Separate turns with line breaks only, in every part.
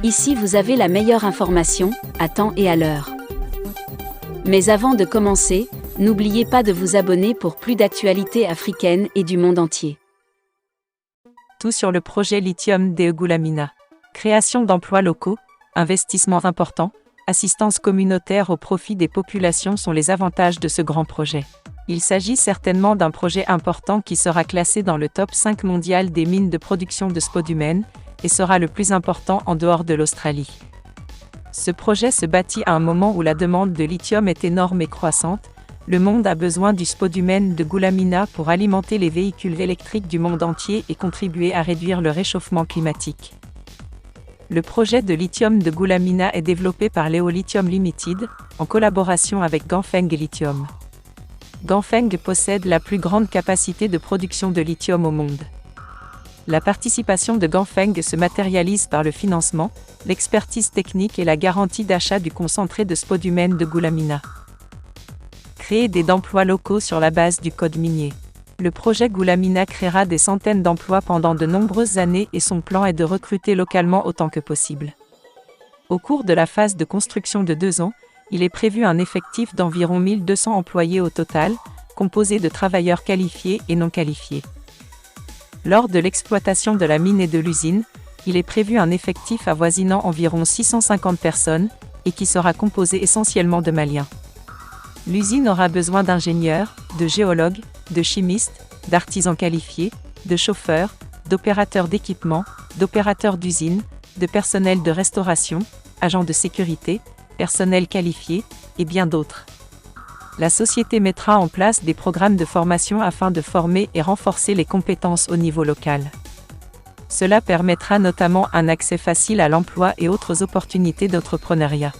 Ici vous avez la meilleure information, à temps et à l'heure. Mais avant de commencer, n'oubliez pas de vous abonner pour plus d'actualités africaines et du monde entier.
Tout sur le projet lithium de Goulamina. Création d'emplois locaux, investissements importants, assistance communautaire au profit des populations sont les avantages de ce grand projet. Il s'agit certainement d'un projet important qui sera classé dans le top 5 mondial des mines de production de spodumène et sera le plus important en dehors de l'Australie. Ce projet se bâtit à un moment où la demande de lithium est énorme et croissante. Le monde a besoin du spodumène de Goulamina pour alimenter les véhicules électriques du monde entier et contribuer à réduire le réchauffement climatique. Le projet de lithium de Goulamina est développé par Leo Lithium Limited, en collaboration avec Ganfeng Lithium. Ganfeng possède la plus grande capacité de production de lithium au monde. La participation de Ganfeng se matérialise par le financement, l'expertise technique et la garantie d'achat du concentré de spodumène de Goulamina. Créer des emplois locaux sur la base du code minier. Le projet Goulamina créera des centaines d'emplois pendant de nombreuses années et son plan est de recruter localement autant que possible. Au cours de la phase de construction de 2 ans, il est prévu un effectif d'environ 1200 employés au total, composé de travailleurs qualifiés et non qualifiés. Lors de l'exploitation de la mine et de l'usine, il est prévu un effectif avoisinant environ 650 personnes, et qui sera composé essentiellement de Maliens. L'usine aura besoin d'ingénieurs, de géologues, de chimistes, d'artisans qualifiés, de chauffeurs, d'opérateurs d'équipement, d'opérateurs d'usine, de personnel de restauration, agents de sécurité, personnel qualifié, et bien d'autres. La société mettra en place des programmes de formation afin de former et renforcer les compétences au niveau local. Cela permettra notamment un accès facile à l'emploi et autres opportunités d'entrepreneuriat.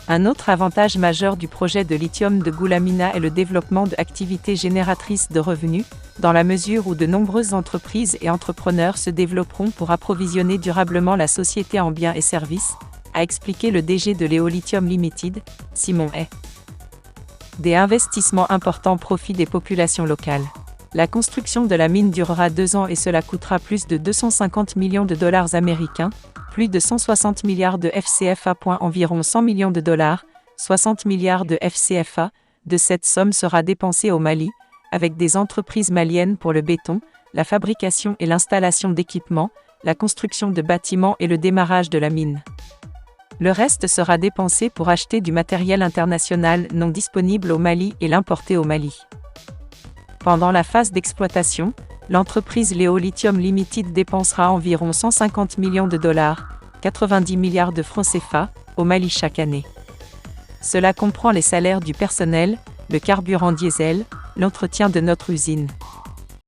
Un autre avantage majeur du projet de lithium de Goulamina est le développement d'activités génératrices de revenus, dans la mesure où de nombreuses entreprises et entrepreneurs se développeront pour approvisionner durablement la société en biens et services, a expliqué le DG de Leo Lithium Limited, Simon Hay. Des investissements importants profit des populations locales. La construction de la mine durera 2 ans et cela coûtera plus de 250 millions de dollars américains, plus de 160 milliards de FCFA. Environ 100 millions de dollars, 60 milliards de FCFA, de cette somme sera dépensée au Mali, avec des entreprises maliennes pour le béton, la fabrication et l'installation d'équipements, la construction de bâtiments et le démarrage de la mine. Le reste sera dépensé pour acheter du matériel international non disponible au Mali et l'importer au Mali. Pendant la phase d'exploitation, l'entreprise Leo Lithium Limited dépensera environ 150 millions de dollars, 90 milliards de francs CFA, au Mali chaque année. Cela comprend les salaires du personnel, le carburant diesel, l'entretien de notre usine.